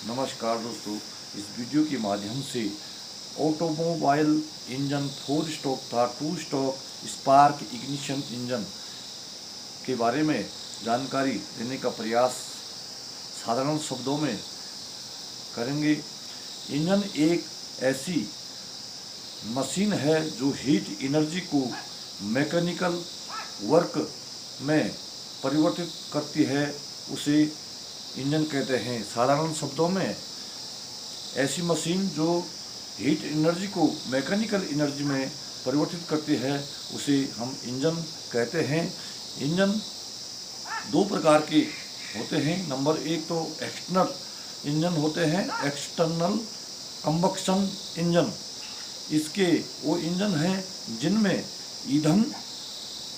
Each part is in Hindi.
नमस्कार दोस्तों, इस वीडियो के माध्यम से ऑटोमोबाइल इंजन 4 स्ट्रोक था 2 स्ट्रोक स्पार्क इग्निशन इंजन के बारे में जानकारी देने का प्रयास साधारण शब्दों में करेंगे। इंजन एक ऐसी मशीन है जो हीट एनर्जी को मैकेनिकल वर्क में परिवर्तित करती है, उसे इंजन कहते हैं। साधारण शब्दों में ऐसी मशीन जो हीट एनर्जी को मैकेनिकल एनर्जी में परिवर्तित करती है उसे हम इंजन कहते हैं। इंजन दो प्रकार के होते हैं। नंबर एक तो एक्सटर्नल इंजन होते हैं, एक्सटर्नल कंबक्शन इंजन। इसके वो इंजन हैं जिनमें ईंधन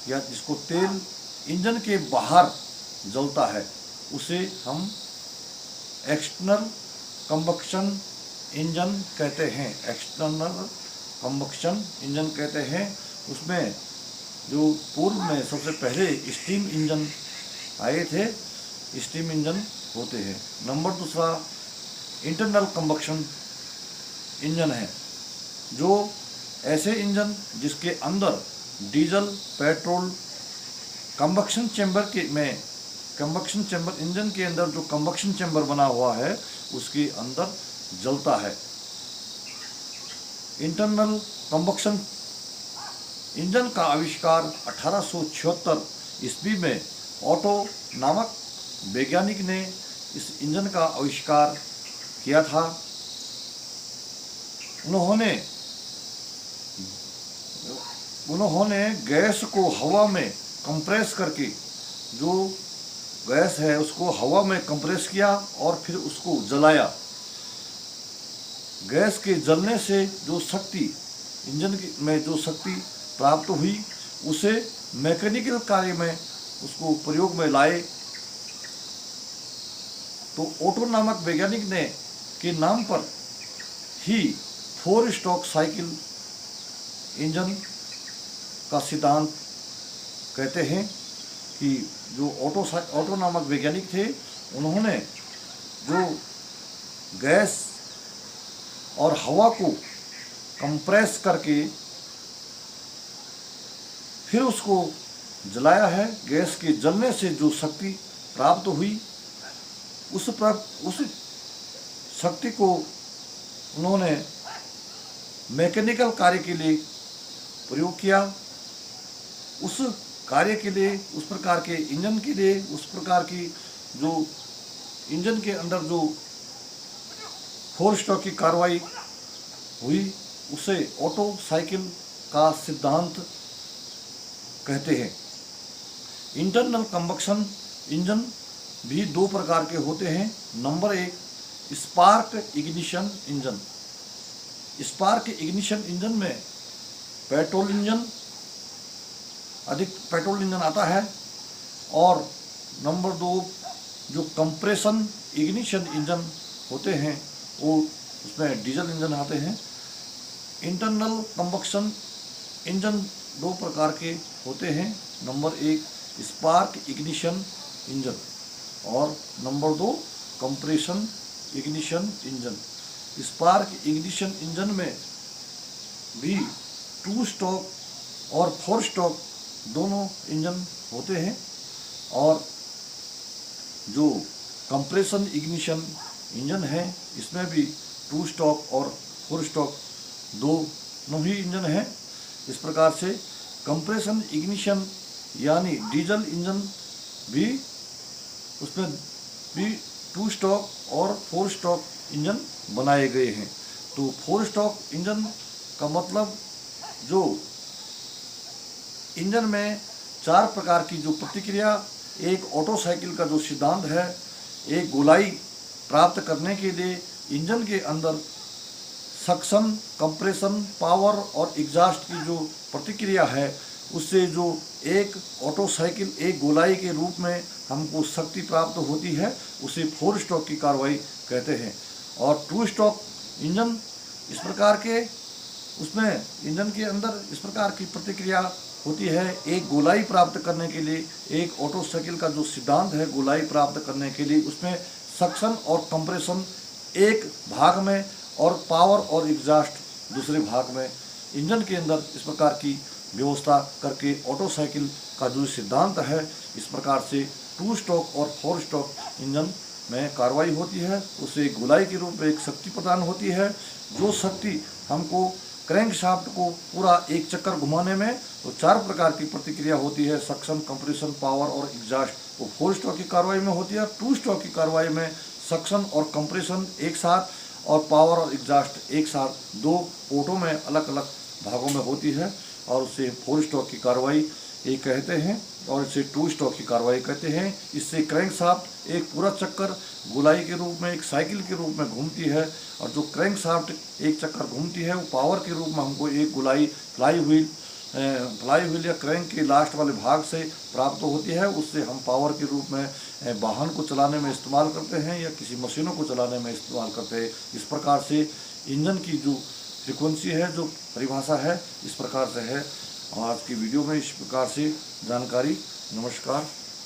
या जिसको तेल इंजन के बाहर जलता है, उसे हम एक्सटर्नल कंबक्शन इंजन कहते हैं। एक्सटर्नल कंबक्शन इंजन कहते हैं। उसमें जो पूर्व में सबसे पहले स्टीम इंजन आए थे, स्टीम इंजन होते हैं। नंबर दूसरा इंटरनल कंबक्शन इंजन है, जो ऐसे इंजन जिसके अंदर diesel petrol combustion chamber engine के अंदर जो कंबक्शन चैम्बर बना हुआ है उसके अंदर जलता है। इंटरनल कंबक्शन इंजन का आविष्कार 1876 ईस्वी में ऑटो नामक वैज्ञानिक ने इस इंजन का आविष्कार किया था। उन्होंने गैस को हवा में कंप्रेस करके, जो गैस है उसको हवा में कंप्रेस किया और फिर उसको जलाया। गैस के जलने से जो शक्ति इंजन में जो शक्ति प्राप्त हुई उसे मैकेनिकल कार्य में उसको प्रयोग में लाए। तो ओटो नामक वैज्ञानिक ने के नाम पर ही 4 स्ट्रोक साइकिल इंजन का सिद्धांत कहते हैं कि जो ऑटो नामक वैज्ञानिक थे, उन्होंने जो गैस और हवा को कंप्रेस करके फिर उसको जलाया है। गैस के जलने से जो शक्ति प्राप्त हुई उस शक्ति को उन्होंने मैकेनिकल कार्य के लिए प्रयोग किया। उस कार्य के लिए, उस प्रकार के इंजन के लिए, उस प्रकार की जो इंजन के अंदर जो 4 स्ट्रोक की कार्रवाई हुई उसे ऑटो साइकिल का सिद्धांत कहते हैं। इंटरनल कंबक्शन इंजन भी दो प्रकार के होते हैं। नंबर एक spark ignition engine. Spark ignition engine में अधिक पेट्रोल इंजन आता है। और नंबर दो जो कंप्रेशन इग्निशन इंजन होते हैं वो उसमें डीजल इंजन आते हैं। इंटरनल कंबक्शन इंजन दो प्रकार के होते हैं। नंबर एक स्पार्क इग्निशन इंजन और नंबर दो compression ignition engine. Spark ignition engine में भी 2 स्ट्रोक और 4 स्ट्रोक दोनों इंजन होते हैं। और जो कंप्रेशन इग्निशन इंजन है इसमें भी 2 स्ट्रोक और 4 स्ट्रोक दोनों ही इंजन हैं। इस प्रकार से कंप्रेशन इग्निशन यानी डीजल इंजन भी, उसमें भी 2 स्ट्रोक और 4 स्ट्रोक इंजन बनाए गए हैं। तो 4 स्ट्रोक इंजन का मतलब जो इंजन में 4 प्रकार की जो प्रतिक्रिया, एक ऑटो साइकिल का जो सिद्धांत है, एक गोलाई प्राप्त करने के लिए इंजन के अंदर सक्शन, कंप्रेशन, पावर और एग्जॉस्ट की जो प्रतिक्रिया है, उससे जो एक ऑटो साइकिल एक गोलाई के रूप में हमको शक्ति प्राप्त होती है, उसे 4 स्ट्रोक की कार्रवाई कहते हैं। और 2 स्ट्रोक इंजन इस प्रकार के, उसमें इंजन के अंदर इस प्रकार की प्रतिक्रिया होती है। एक गोलाई प्राप्त करने के लिए, एक ऑटो साइकिल का जो सिद्धांत है गोलाई प्राप्त करने के लिए, उसमें सक्शन और कंप्रेशन एक भाग में और पावर और एग्जॉस्ट दूसरे भाग में। इंजन के अंदर इस प्रकार की व्यवस्था करके ऑटो साइकिल का जो सिद्धांत है, इस प्रकार से 2 स्ट्रोक और 4 स्ट्रोक इंजन में कार्रवाई होती है। उससे गोलाई के रूप में एक शक्ति प्रदान होती है, जो शक्ति हमको क्रैंक शाफ्ट को पूरा एक चक्कर घुमाने में तो 4 प्रकार की प्रतिक्रिया होती है, सक्शन, कंप्रेशन, पावर और एग्जॉस्ट। वो 4 स्ट्रोक की कार्रवाई में होती है। 2 स्ट्रोक की कार्रवाई में सक्शन और कंप्रेशन एक साथ और पावर और एग्जॉस्ट एक साथ 2 ऑटो में अलग अलग भागों में होती है, और उससे 4 स्ट्रोक की कार्रवाई ये कहते हैं, और इसे 2 स्ट्रोक की कार्रवाई कहते हैं। इससे क्रैंक शाफ्ट एक पूरा चक्कर गोलाई के रूप में एक साइकिल के रूप में घूमती है, और जो क्रैंक शाफ्ट एक चक्कर घूमती है वो पावर के रूप में हमको एक गोलाई फ्लाई व्हील या क्रैंक के लास्ट वाले भाग से प्राप्त होती है। उससे हम पावर के रूप में वाहन को चलाने में इस्तेमाल करते हैं या किसी मशीनों को चलाने में इस्तेमाल करते हैं। इस प्रकार से इंजन की जो फ्रीक्वेंसी है, जो परिभाषा है, इस प्रकार से है। आज की वीडियो में इस प्रकार से जानकारी। नमस्कार।